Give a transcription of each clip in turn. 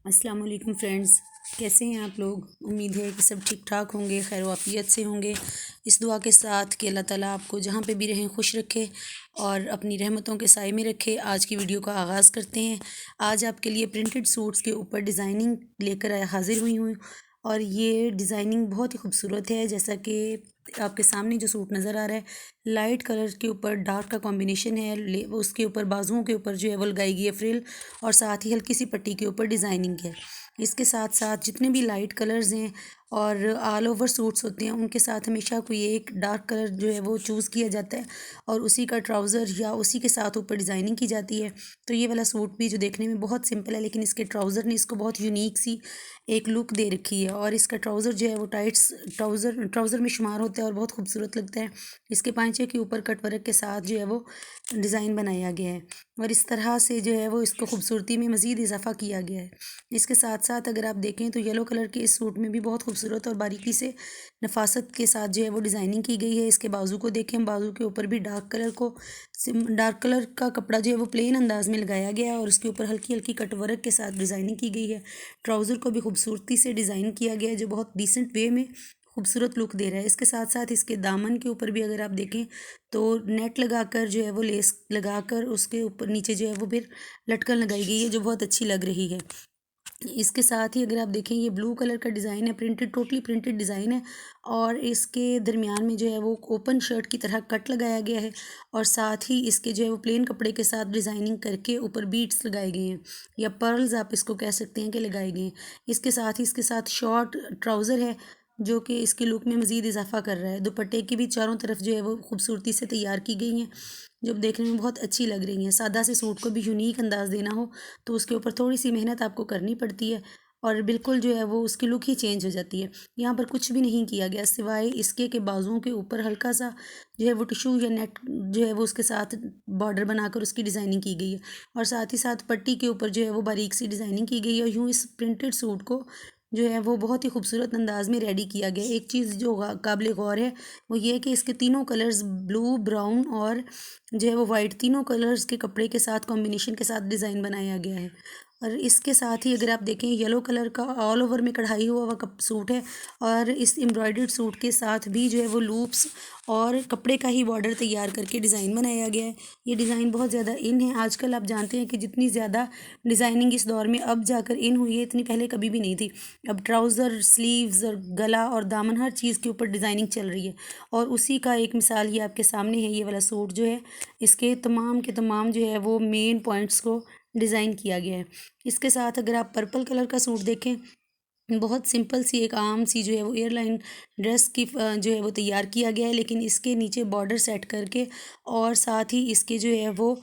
अस्सलाम वालेकुम फ्रेंड्स। कैसे हैं आप लोग? उम्मीद है कि सब ठीक ठाक होंगे, खैर वाफ़ियत से होंगे। इस दुआ के साथ कि अल्लाह ताला आपको जहाँ पे भी रहें खुश रखे और अपनी रहमतों के साए में रखे। आज की वीडियो का आगाज़ करते हैं। आज आपके लिए प्रिंटेड सूट्स के ऊपर डिज़ाइनिंग लेकर हाज़िर हुई हूँ और ये डिज़ाइनिंग बहुत ही खूबसूरत है। जैसा कि आपके सामने जो सूट नज़र आ रहा है, लाइट कलर के ऊपर डार्क का कॉम्बिनेशन है। उसके ऊपर बाजुओं के ऊपर जो है वो लगाई गई है फ्रिल, और साथ ही हल्की सी पट्टी के ऊपर डिज़ाइनिंग है। इसके साथ साथ जितने भी लाइट कलर्स हैं और ऑल ओवर सूट्स होते हैं, उनके साथ हमेशा कोई एक डार्क कलर जो है वो चूज़ किया जाता है और उसी का ट्राउज़र या उसी के साथ ऊपर डिज़ाइनिंग की जाती है। तो ये वाला सूट भी जो देखने में बहुत सिंपल है, लेकिन इसके ट्राउज़र ने इसको बहुत यूनिक सी एक लुक दे रखी है। और इसका ट्राउज़र जो है वो टाइट्स ट्राउज़र में शुमार होता है और बहुत खूबसूरत लगता है। इसके पांचे के ऊपर कट वर्क के साथ जो है वो डिज़ाइन बनाया गया है और इस तरह से जो है वो इसको खूबसूरती में मज़ीद इजाफा किया गया है। इसके साथ साथ अगर आप देखें तो येलो कलर के इस सूट में भी बहुत खूबसूरत और बारीकी से नफासत के साथ जो है वो डिज़ाइनिंग की गई है। इसके बाजू को देखें, बाजू के ऊपर भी डार्क कलर का कपड़ा जो है वो प्लेन अंदाज में लगाया गया है और उसके ऊपर हल्की हल्की कट वर्क के साथ डिज़ाइनिंग की गई है। ट्राउज़र को भी खूबसूरती से डिज़ाइन किया गया है जो बहुत डिसेंट वे में खूबसूरत लुक दे रहा है। इसके साथ साथ इसके दामन के ऊपर भी अगर आप देखें तो नेट लगाकर जो है वो लेस लगाकर उसके ऊपर नीचे जो है वो फिर लटकन लगाई गई है जो बहुत अच्छी लग रही है। इसके साथ ही अगर आप देखें, ये ब्लू कलर का डिज़ाइन है, टोटली प्रिंटेड डिज़ाइन है और इसके दरमियान में जो है वो ओपन शर्ट की तरह कट लगाया गया है और साथ ही इसके जो है वो प्लेन कपड़े के साथ डिज़ाइनिंग करके ऊपर बीट्स लगाए गए हैं या पर्ल्स आप इसको कह सकते हैं कि लगाए गए हैं। इसके साथ शॉर्ट ट्राउज़र है जो कि इसके लुक में मज़ीद इजाफा कर रहा है। दुपट्टे की भी चारों तरफ जो है वो खूबसूरती से तैयार की गई हैं जो देखने में बहुत अच्छी लग रही हैं। सादा से सूट को भी यूनिक अंदाज देना हो तो उसके ऊपर थोड़ी सी मेहनत आपको करनी पड़ती है और बिल्कुल जो है वो उसकी लुक ही चेंज हो जाती है। यहाँ पर कुछ भी नहीं किया गया सिवाय इसके के बाजुओं के ऊपर हल्का सा जो है वो टिशू या नेट जो है वो उसके साथ बॉर्डर बनाकर उसकी डिज़ाइनिंग की गई है और साथ ही साथ पट्टी के ऊपर जो है वो बारीक सी डिज़ाइनिंग की गई है और यूँ इस प्रिंटेड सूट को जो है वो बहुत ही खूबसूरत अंदाज में रेडी किया गया है। एक चीज़ जो काबिल गौर है वो ये है कि इसके तीनों कलर्स ब्लू, ब्राउन और जो है वो वाइट, तीनों कलर्स के कपड़े के साथ कॉम्बिनेशन के साथ डिज़ाइन बनाया गया है। और इसके साथ ही अगर आप देखें, येलो कलर का ऑल ओवर में कढ़ाई हुआ हुआ कप सूट है और इस एम्ब्रॉयडर्ड सूट के साथ भी जो है वो लूप्स और कपड़े का ही बॉर्डर तैयार करके डिज़ाइन बनाया गया है। ये डिज़ाइन बहुत ज़्यादा इन है आजकल। आप जानते हैं कि जितनी ज़्यादा डिज़ाइनिंग इस दौर में अब जाकर इन हुई है, इतनी पहले कभी भी नहीं थी। अब ट्राउज़र, स्लीव्स और गला और दामन हर चीज़ के ऊपर डिज़ाइनिंग चल रही है और उसी का एक मिसाल ये आपके सामने है। ये वाला सूट जो है, इसके तमाम के तमाम जो है वो मेन पॉइंट्स को डिज़ाइन किया गया है। इसके साथ अगर आप पर्पल कलर का सूट देखें, बहुत सिंपल सी एक आम सी जो है वो एयरलाइन ड्रेस की जो है वो तैयार किया गया है, लेकिन इसके नीचे बॉर्डर सेट करके और साथ ही इसके जो है वो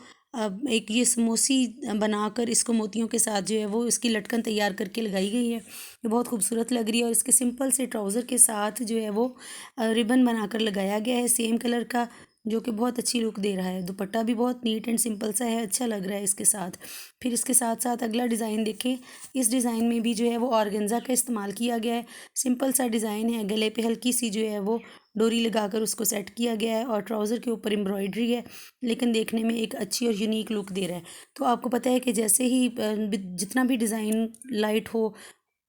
एक ये समोसी बनाकर इसको मोतियों के साथ जो है वो इसकी लटकन तैयार करके लगाई गई है। ये बहुत खूबसूरत लग रही है और इसके सिंपल से ट्राउज़र के साथ जो है वो रिबन बनाकर लगाया गया है सेम कलर का, जो कि बहुत अच्छी लुक दे रहा है। दुपट्टा भी बहुत नीट एंड सिंपल सा है, अच्छा लग रहा है इसके साथ। फिर इसके साथ साथ अगला डिज़ाइन देखें। इस डिज़ाइन में भी जो है वो ऑर्गेन्जा का इस्तेमाल किया गया है। सिंपल सा डिज़ाइन है, गले पे हल्की सी जो है वो डोरी लगाकर उसको सेट किया गया है और ट्राउज़र के ऊपर एम्ब्रॉयडरी है, लेकिन देखने में एक अच्छी और यूनिक लुक दे रहा है। तो आपको पता है कि जैसे ही जितना भी डिज़ाइन लाइट हो,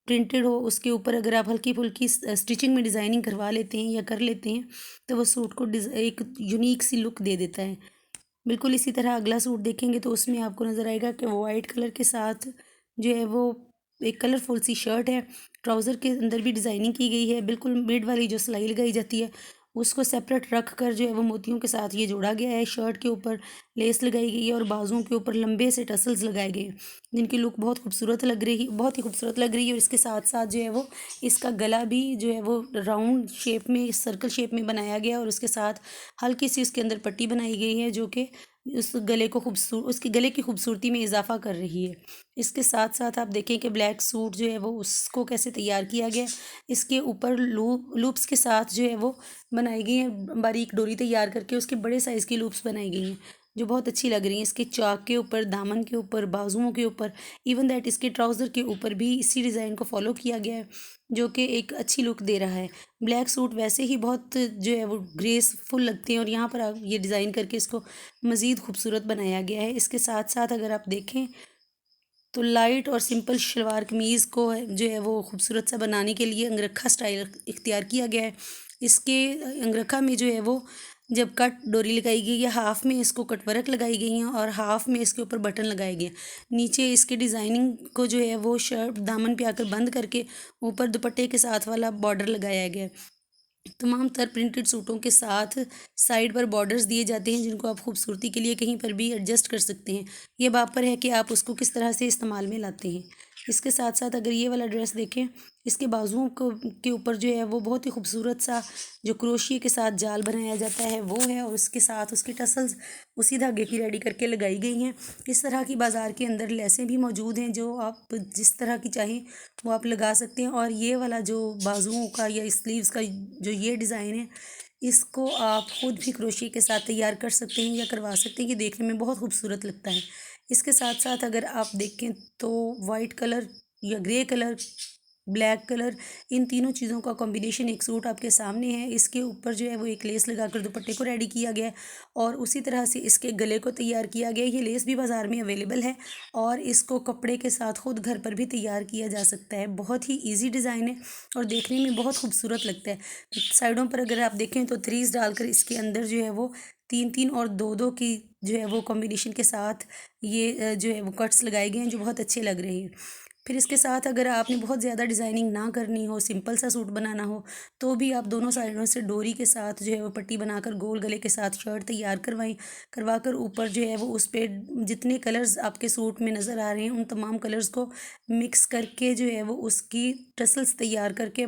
प्रिंटेड हो, उसके ऊपर अगर आप हल्की फुल्की स्टिचिंग में डिज़ाइनिंग करवा लेते हैं या कर लेते हैं तो वो सूट को एक यूनिक सी लुक दे देता है। बिल्कुल इसी तरह अगला सूट देखेंगे तो उसमें आपको नज़र आएगा कि वो वाइट कलर के साथ जो है वो एक कलरफुल सी शर्ट है। ट्राउज़र के अंदर भी डिज़ाइनिंग की गई है, बिल्कुल मिड वाली जो सिलाई लगाई जाती है उसको सेपरेट रख कर जो है वो मोतियों के साथ ये जोड़ा गया है। शर्ट के ऊपर लेस लगाई गई है और बाजुओं के ऊपर लंबे से टसल्स लगाए गए हैं जिनकी लुक बहुत ही खूबसूरत लग रही है। और इसके साथ साथ जो है वो इसका गला भी जो है वो राउंड शेप में, सर्कल शेप में बनाया गया और उसके साथ हल्की सी उसके अंदर पट्टी बनाई गई है जो कि उसके गले की खूबसूरती में इजाफा कर रही है। इसके साथ साथ आप देखें कि ब्लैक सूट जो है वो उसको कैसे तैयार किया गया। इसके ऊपर लूप्स के साथ जो है वो बनाई गई हैं, बारीक डोरी तैयार करके उसके बड़े साइज़ की लूप्स बनाई गई हैं जो बहुत अच्छी लग रही हैं। इसके चाक के ऊपर, दामन के ऊपर, बाजुओं के ऊपर, इवन दैट इसके ट्राउज़र के ऊपर भी इसी डिज़ाइन को फॉलो किया गया है जो कि एक अच्छी लुक दे रहा है। ब्लैक सूट वैसे ही बहुत जो है वो ग्रेसफुल लगते हैं और यहाँ पर आप ये डिज़ाइन करके इसको मज़ीद खूबसूरत बनाया गया है। इसके साथ साथ अगर आप देखें तो लाइट और सिंपल शलवार कमीज़ को जो है वो खूबसूरत सा बनाने के लिए अंगरखा स्टाइल इख्तियार किया गया है। इसके अंगरखा में जो है वो जब कट डोरी लगाई गई है, हाफ़ में इसको कट वर्क लगाई गई हैं और हाफ़ में इसके ऊपर बटन लगाए गए हैं। नीचे इसकी डिज़ाइनिंग को जो है वो शर्ट दामन पे आकर बंद करके ऊपर दुपट्टे के साथ वाला बॉर्डर लगाया गया है। तमाम तर प्रिंटेड सूटों के साथ साइड पर बॉर्डर्स दिए जाते हैं, जिनको आप खूबसूरती के लिए कहीं पर भी एडजस्ट कर सकते हैं। ये बात पर है कि आप उसको किस तरह से इस्तेमाल में लाते हैं। इसके साथ साथ अगर ये वाला ड्रेस देखें, इसके बाजुओं को के ऊपर जो है वो बहुत ही खूबसूरत सा जो क्रोशिया के साथ जाल बनाया जाता है वो है, और उसके साथ उसकी टसल्स उसी धागे की रेडी करके लगाई गई हैं। इस तरह की बाज़ार के अंदर लेसें भी मौजूद हैं, जो आप जिस तरह की चाहें वो आप लगा सकते हैं। और ये वाला जो बाजुओं का या स्लीव्स का जो ये डिज़ाइन है, इसको आप ख़ुद भी क्रोशिया के साथ तैयार कर सकते हैं या करवा सकते हैं, कि देखने में बहुत खूबसूरत लगता है। इसके साथ साथ अगर आप देखें तो वाइट कलर या ग्रे कलर, ब्लैक कलर, इन तीनों चीज़ों का कॉम्बिनेशन एक सूट आपके सामने है। इसके ऊपर जो है वो एक लेस लगाकर दुपट्टे को रेडी किया गया है, और उसी तरह से इसके गले को तैयार किया गया है। ये लेस भी बाज़ार में अवेलेबल है, और इसको कपड़े के साथ ख़ुद घर पर भी तैयार किया जा सकता है। बहुत ही ईजी डिज़ाइन है और देखने में बहुत खूबसूरत लगता है। साइडों पर अगर आप देखें तो थ्रीज डालकर इसके अंदर जो है वो 3-3 और 2-2 की जो है वो कॉम्बिनेशन के साथ ये जो है वो कट्स लगाए गए हैं, जो बहुत अच्छे लग रहे हैं। फिर इसके साथ अगर आपने बहुत ज़्यादा डिज़ाइनिंग ना करनी हो, सिंपल सा सूट बनाना हो, तो भी आप दोनों साइडों से डोरी के साथ जो है वो पट्टी बनाकर गोल गले के साथ शर्ट तैयार करवाकर ऊपर जो है वो उस पे जितने कलर्स आपके सूट में नज़र आ रहे हैं उन तमाम कलर्स को मिक्स करके जो है वो उसकी टसल्स तैयार करके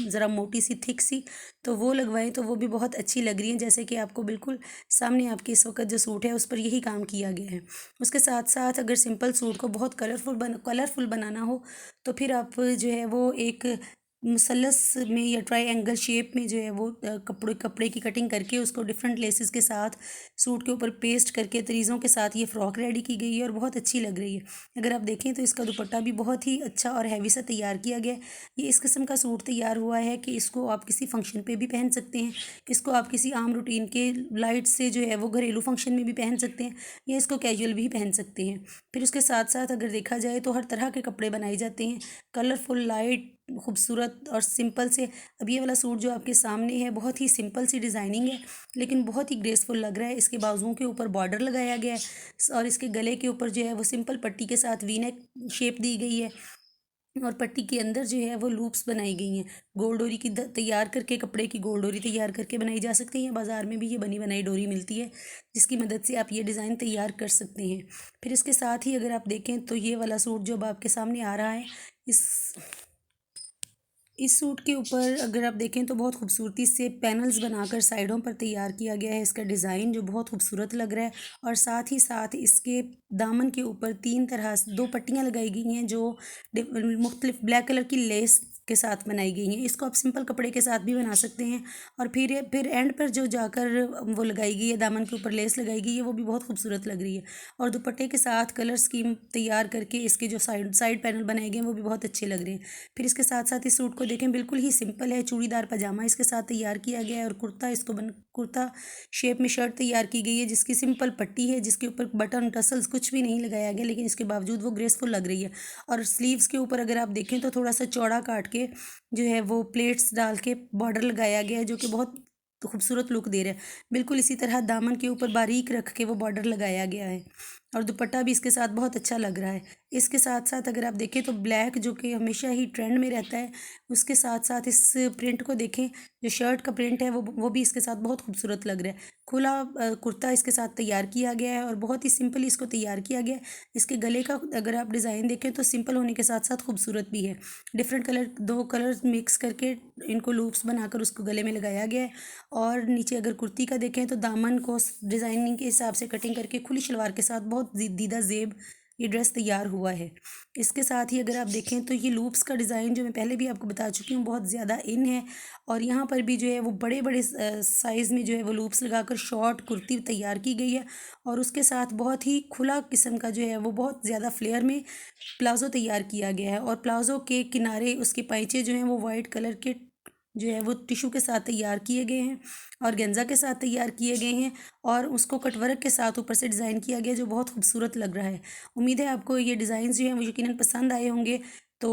ज़रा मोटी सी थिक सी तो वो लगवाएं, तो वो भी बहुत अच्छी लग रही हैं। जैसे कि आपको बिल्कुल सामने आपके इस वक्त जो सूट है उस पर यही काम किया गया है। उसके साथ साथ अगर सिंपल सूट को बहुत कलरफुल बनाना हो, तो फिर आप जो है वो एक मुसल्लस में या ट्रायंगल शेप में जो है वो कपड़े की कटिंग करके उसको डिफरेंट लेसेस के साथ सूट के ऊपर पेस्ट करके तरीज़ों के साथ ये फ़्रॉक रेडी की गई है, और बहुत अच्छी लग रही है। अगर आप देखें तो इसका दुपट्टा भी बहुत ही अच्छा और हैवी सा तैयार किया गया है। ये इस किस्म का सूट तैयार हुआ है कि इसको आप किसी फंक्शन पे भी पहन सकते हैं, इसको आप किसी आम रूटीन के लाइट से जो है वो घरेलू फंक्शन में भी पहन सकते हैं, या इसको कैजुअल भी पहन सकते हैं। फिर उसके साथ साथ अगर देखा जाए तो हर तरह के कपड़े बनाए जाते हैं, कलरफुल, लाइट, खूबसूरत और सिंपल से। अब ये वाला सूट जो आपके सामने है बहुत ही सिंपल सी डिज़ाइनिंग है, लेकिन बहुत ही ग्रेसफुल लग रहा है। इसके बाजुओं के ऊपर बॉर्डर लगाया गया है, और इसके गले के ऊपर जो है वो सिंपल पट्टी के साथ वी नेक शेप दी गई है, और पट्टी के अंदर जो है वो लूप्स बनाई गई हैं। गोल डोरी की तैयार करके, कपड़े की गोल डोरी तैयार करके बनाई जा सकती है। बाज़ार में भी ये बनी बनाई डोरी मिलती है, जिसकी मदद से आप ये डिज़ाइन तैयार कर सकते हैं। फिर इसके साथ ही अगर आप देखें तो ये वाला सूट जो अब आपके सामने आ रहा है, इस सूट के ऊपर अगर आप देखें तो बहुत खूबसूरती से पैनल्स बनाकर साइडों पर तैयार किया गया है। इसका डिज़ाइन जो बहुत खूबसूरत लग रहा है, और साथ ही साथ इसके दामन के ऊपर 3 तरह से 2 पट्टियाँ लगाई गई हैं, जो मुख्तलिफ ब्लैक कलर की लेस के साथ बनाई गई हैं। इसको आप सिंपल कपड़े के साथ भी बना सकते हैं, और फिर एंड पर जो जाकर वो लगाई गई है, दामन के ऊपर लेस लगाई गई है, वो भी बहुत खूबसूरत लग रही है। और दुपट्टे के साथ कलर स्कीम तैयार करके इसके जो साइड पैनल बनाए गए हैं वो भी बहुत अच्छे लग रहे हैं। फिर इसके साथ साथ इस सूट को देखें, बिल्कुल ही सिंपल है, चूड़ीदार पजामा इसके साथ तैयार किया गया है, और कुर्ता शेप में शर्ट तैयार की गई है, जिसकी सिंपल पट्टी है, जिसके ऊपर बटन टसल्स कुछ भी नहीं लगाया गया, लेकिन इसके बावजूद वो ग्रेसफुल लग रही है। और स्लीव्स के ऊपर अगर आप देखें तो थोड़ा सा चौड़ा काट के जो है वो प्लेट्स डाल के बॉर्डर लगाया गया है, जो कि बहुत खूबसूरत लुक दे रहा है। बिल्कुल इसी तरह दामन के ऊपर बारीक रख के वो बॉर्डर लगाया गया है, और दुपट्टा भी इसके साथ बहुत अच्छा लग रहा है। इसके साथ साथ अगर आप देखें तो ब्लैक जो कि हमेशा ही ट्रेंड में रहता है, उसके साथ साथ इस प्रिंट को देखें, जो शर्ट का प्रिंट है वो भी इसके साथ बहुत खूबसूरत लग रहा है। खुला कुर्ता इसके साथ तैयार किया गया है, और बहुत ही सिंपल इसको तैयार किया गया है। इसके गले का अगर आप डिज़ाइन देखें तो सिंपल होने के साथ साथ खूबसूरत भी है। डिफरेंट कलर, 2 कलर्स मिक्स करके इनको लूप्स बनाकर उसको गले में लगाया गया है। और नीचे अगर कुर्ती का देखें तो दामन को डिज़ाइनिंग के हिसाब से कटिंग करके खुली शलवार के साथ बहुत दीदा ज़ेब ये ड्रेस तैयार हुआ है। इसके साथ ही अगर आप देखें तो ये लूप्स का डिज़ाइन जो मैं पहले भी आपको बता चुकी हूँ बहुत ज़्यादा इन है, और यहाँ पर भी जो है वो बड़े बड़े साइज़ में जो है वो लूप्स लगाकर शॉर्ट कुर्ती तैयार की गई है, और उसके साथ बहुत ही खुला किस्म का जो है वो बहुत ज़्यादा फ्लेयर में प्लाज़ो तैयार किया गया है। और प्लाज़ो के किनारे उसके पाइचे जो हैं वो वाइट कलर के जो है वो टिशू के साथ तैयार किए गए हैं, और गेंजा के साथ तैयार किए गए हैं, और उसको कटवर्क के साथ ऊपर से डिज़ाइन किया गया जो बहुत खूबसूरत लग रहा है। उम्मीद है आपको ये डिज़ाइंस जो हैं वो यकीनन पसंद आए होंगे। तो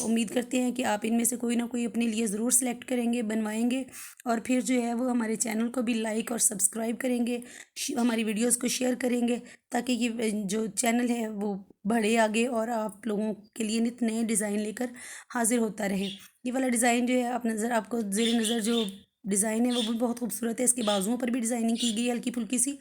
उम्मीद करते हैं कि आप इनमें से कोई ना कोई अपने लिए ज़रूर सेलेक्ट करेंगे, बनवाएंगे और फिर जो है वो हमारे चैनल को भी लाइक और सब्सक्राइब करेंगे, हमारी वीडियोस को शेयर करेंगे, ताकि ये जो चैनल है वो बढ़े आगे और आप लोगों के लिए नित नए डिज़ाइन लेकर हाजिर होता रहे। ये वाला डिज़ाइन जो है आप नज़र आपको ज़ेर नज़र जो डिज़ाइन है वो भी बहुत खूबसूरत है। इसके बाजुओं पर भी डिज़ाइनिंग की गई है हल्की फुल्की सी,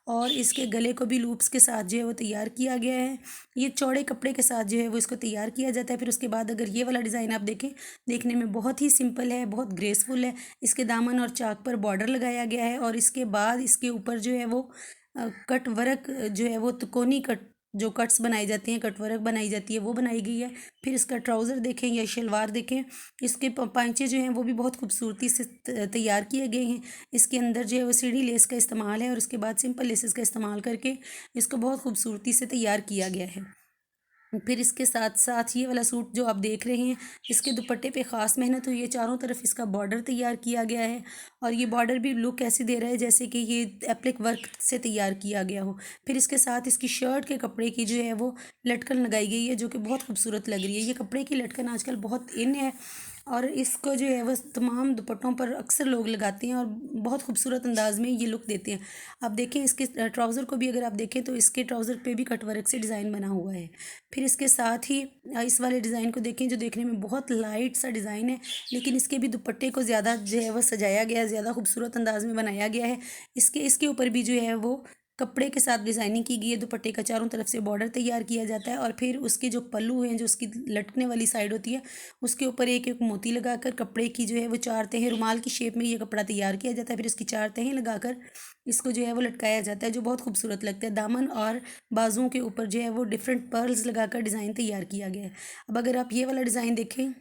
और इसके गले को भी लूप्स के साथ जो है वो तैयार किया गया है। ये चौड़े कपड़े के साथ जो है वो इसको तैयार किया जाता है। फिर उसके बाद अगर ये वाला डिज़ाइन आप देखें, देखने में बहुत ही सिंपल है, बहुत ग्रेसफुल है। इसके दामन और चाक पर बॉर्डर लगाया गया है और इसके बाद इसके ऊपर जो है वो कट वर्क जो है वो तिकोनी कट जो कट्स बनाए जाते हैं, कट वर्क बनाई जाती है, वो बनाई गई है। फिर इसका ट्राउज़र देखें या शलवार देखें, इसके पांचे जो हैं वो भी बहुत खूबसूरती से तैयार किए गए हैं। इसके अंदर जो है वो सीढ़ी लेस का इस्तेमाल है और उसके बाद सिंपल लेसेस का इस्तेमाल करके इसको बहुत खूबसूरती से तैयार किया गया है। फिर इसके साथ साथ ये वाला सूट जो आप देख रहे हैं, इसके दुपट्टे पे ख़ास मेहनत हुई है। चारों तरफ इसका बॉर्डर तैयार किया गया है और ये बॉर्डर भी लुक ऐसे दे रहा है जैसे कि ये एप्लिक वर्क से तैयार किया गया हो। फिर इसके साथ इसकी शर्ट के कपड़े की जो है वो लटकन लगाई गई है जो कि बहुत खूबसूरत लग रही है। ये कपड़े की लटकन आजकल बहुत इन है और इसको जो है वो तमाम दुपट्टों पर अक्सर लोग लगाते हैं और बहुत खूबसूरत अंदाज में ये लुक देते हैं। आप देखें इसके ट्राउज़र को भी अगर आप देखें तो इसके ट्राउज़र पे भी कट वर्क से डिज़ाइन बना हुआ है। फिर इसके साथ ही इस वाले डिज़ाइन को देखें जो देखने में बहुत लाइट सा डिज़ाइन है, लेकिन इसके भी दुपट्टे को ज़्यादा जो है वो सजाया गया है, ज़्यादा खूबसूरत अंदाज में बनाया गया है। इसके ऊपर भी जो है वो कपड़े के साथ डिज़ाइनिंग की गई है। दुपट्टे का चारों तरफ से बॉर्डर तैयार किया जाता है और फिर उसके जो पल्लू हैं, जो उसकी लटकने वाली साइड होती है, उसके ऊपर एक एक मोती लगाकर कपड़े की जो है वो चार तहें, रुमाल की शेप में ये कपड़ा तैयार किया जाता है। फिर इसकी चार तहें लगाकर इसको जो है वो लटकाया जाता है जो बहुत खूबसूरत लगता है। दामन और बाजुओं के ऊपर जो है वो डिफरेंट पर्ल्स लगाकर डिज़ाइन तैयार किया गया है। अब अगर आप ये वाला डिज़ाइन देखें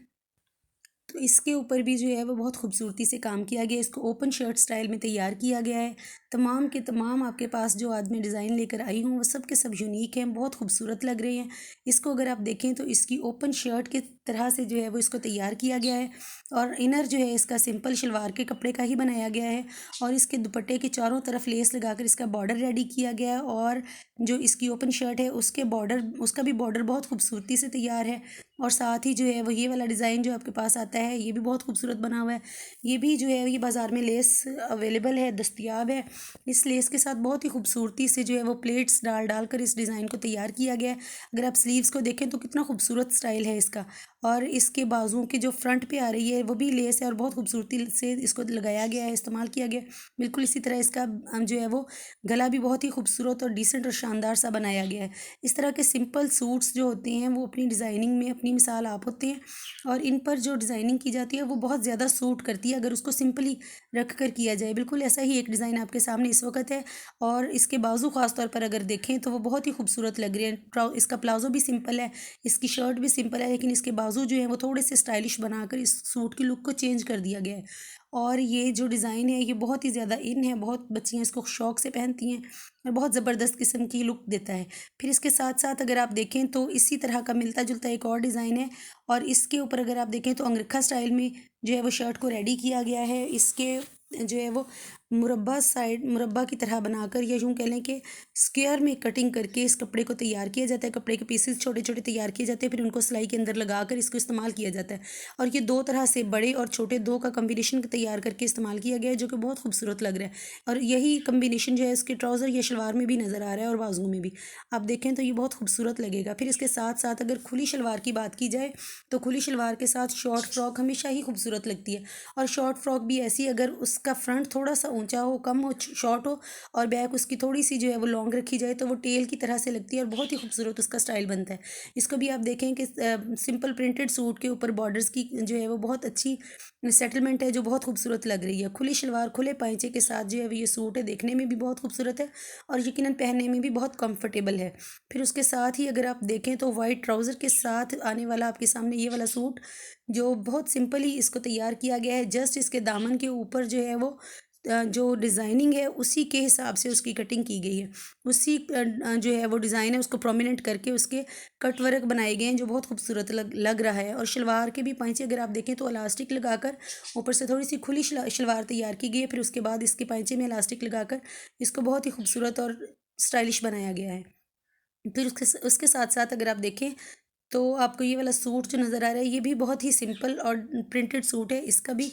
तो इसके ऊपर भी जो है वो बहुत खूबसूरती से काम किया गया है। इसको ओपन शर्ट स्टाइल में तैयार किया गया है। तमाम के तमाम आपके पास जो आज मैं डिज़ाइन लेकर आई हूँ वो सब के सब यूनिक हैं, बहुत खूबसूरत लग रहे हैं। इसको अगर आप देखें तो इसकी ओपन शर्ट के तरह से जो है वो इसको तैयार किया गया है और इनर जो है इसका सिंपल शलवार के कपड़े का ही बनाया गया है और इसके दुपट्टे के चारों तरफ लेस लगाकर इसका बॉर्डर रेडी किया गया है और जो इसकी ओपन शर्ट है उसके बॉर्डर, उसका भी बॉर्डर बहुत खूबसूरती से तैयार है। और साथ ही जो है वो ये वाला डिज़ाइन जो आपके पास आता है ये भी बहुत खूबसूरत बना हुआ है। ये भी जो है ये बाज़ार में लेस अवेलेबल है, दस्तयाब है। इस लेस के साथ बहुत ही खूबसूरती से जो है वो प्लेट्स डाल डाल कर इस डिज़ाइन को तैयार किया गया है। अगर आप स्लीव्स को देखें तो कितना खूबसूरत स्टाइल है इसका, और इसके बाजुओं की जो फ्रंट पे आ रही है वो भी लेस है और बहुत खूबसूरती से इसको लगाया गया है, इस्तेमाल किया गया है। बिल्कुल इसी तरह इसका जो है वो गला भी बहुत ही खूबसूरत और डिसेंट और शानदार सा बनाया गया है। इस तरह के सिंपल सूट्स जो होते हैं वो अपनी डिज़ाइनिंग में अपनी मिसाल आप होते हैं और इन पर जो डिज़ाइनिंग की जाती है वो बहुत ज़्यादा सूट करती है अगर उसको सिंपली रख कर किया जाए। बिल्कुल ऐसा ही एक डिज़ाइन आपके सामने इस वक्त है और इसके बाजू ख़ास तौर पर अगर देखें तो वो बहुत ही खूबसूरत लग रही है। इसका प्लाजो भी सिंपल है, इसकी शर्ट भी सिंपल है, लेकिन इसके बाजू जो है वो थोड़े से स्टाइलिश बनाकर इस सूट की लुक को चेंज कर दिया गया है। और ये जो डिज़ाइन है ये बहुत ही ज़्यादा इन है, बहुत बच्चियाँ इसको शौक़ से पहनती हैं और बहुत ज़बरदस्त किस्म की लुक देता है। फिर इसके साथ साथ अगर आप देखें तो इसी तरह का मिलता जुलता एक और डिज़ाइन है और इसके ऊपर अगर आप देखें तो अंगरखा स्टाइल में जो है वो शर्ट को रेडी किया गया है। इसके जो है वो मुरब्बा साइड, मुरब्बा की तरह बनाकर या यूँ कह लें कि स्क्वायर में कटिंग करके इस कपड़े को तैयार किया जाता है। कपड़े के पीसेस छोटे छोटे तैयार किए जाते हैं, फिर उनको सिलाई के अंदर लगाकर इसको इस्तेमाल किया जाता है और ये दो तरह से बड़े और छोटे दो का कम्बिनेशन तैयार करके इस्तेमाल किया गया है जो कि बहुत खूबसूरत लग रहा है। और यही कम्बिनेशन जो है इसके ट्राउज़र या शलवार में भी नज़र आ रहा है और बाजुओं में भी आप देखें तो ये बहुत खूबसूरत लगेगा। फिर इसके साथ साथ अगर खुली शलवार की बात की जाए तो खुली शलवार के साथ शॉर्ट फ्रॉक हमेशा ही खूबसूरत लगती है और शॉर्ट फ्रॉक भी ऐसी अगर उसका फ्रंट थोड़ा सा ऊंचा हो, कम हो, शॉर्ट हो और बैक उसकी थोड़ी सी जो है वो लॉन्ग रखी जाए तो वो टेल की तरह से लगती है और बहुत ही खूबसूरत उसका स्टाइल बनता है। इसको भी आप देखें कि सिंपल प्रिंटेड सूट के ऊपर बॉर्डर्स की जो है वो बहुत अच्छी सेटलमेंट है जो बहुत खूबसूरत लग रही है। खुली शलवार खुले पाइंचे के साथ जो है वो ये सूट है, देखने में भी बहुत खूबसूरत है और यकीनन पहनने में भी बहुत कंफर्टेबल है। फिर उसके साथ ही अगर आप देखें तो वाइट ट्राउज़र के साथ आने वाला आपके सामने ये वाला सूट जो बहुत सिंपली इसको तैयार किया गया है। जस्ट इसके दामन के ऊपर जो है वो जो डिज़ाइनिंग है उसी के हिसाब से उसकी कटिंग की गई है। उसी जो है वो डिज़ाइन है उसको प्रोमिनेंट करके उसके कट वर्क बनाए गए हैं जो बहुत खूबसूरत लग रहा है। और शलवार के भी पाइंचे अगर आप देखें तो इलास्टिक लगाकर ऊपर से थोड़ी सी खुली शलवार तैयार की गई है, फिर उसके बाद इसके पाइंचे में इलास्टिक लगाकर इसको बहुत ही खूबसूरत और स्टाइलिश बनाया गया है। फिर उसके साथ साथ अगर आप देखें तो आपको ये वाला सूट जो नज़र आ रहा है ये भी बहुत ही सिंपल और प्रिंटेड सूट है। इसका भी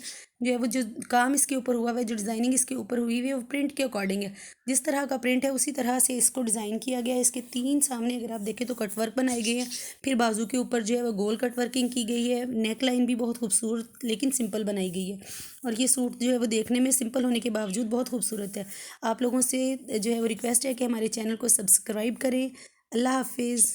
जो है वो जो काम इसके ऊपर हुआ हुआ है, जो डिज़ाइनिंग इसके ऊपर हुई हुई है वो प्रिंट के अकॉर्डिंग है। जिस तरह का प्रिंट है उसी तरह से इसको डिज़ाइन किया गया है। इसके 3 सामने अगर आप देखें तो कटवर्क बनाए गए हैं, फिर बाजू के ऊपर जो है वो गोल कट वर्किंग की गई है। नेक लाइन भी बहुत खूबसूरत लेकिन सिंपल बनाई गई है। और ये सूट जो है वो देखने में सिंपल होने के बावजूद बहुत खूबसूरत है। आप लोगों से जो है वो रिक्वेस्ट है कि हमारे चैनल को सब्सक्राइब करें। अल्लाह हाफिज़।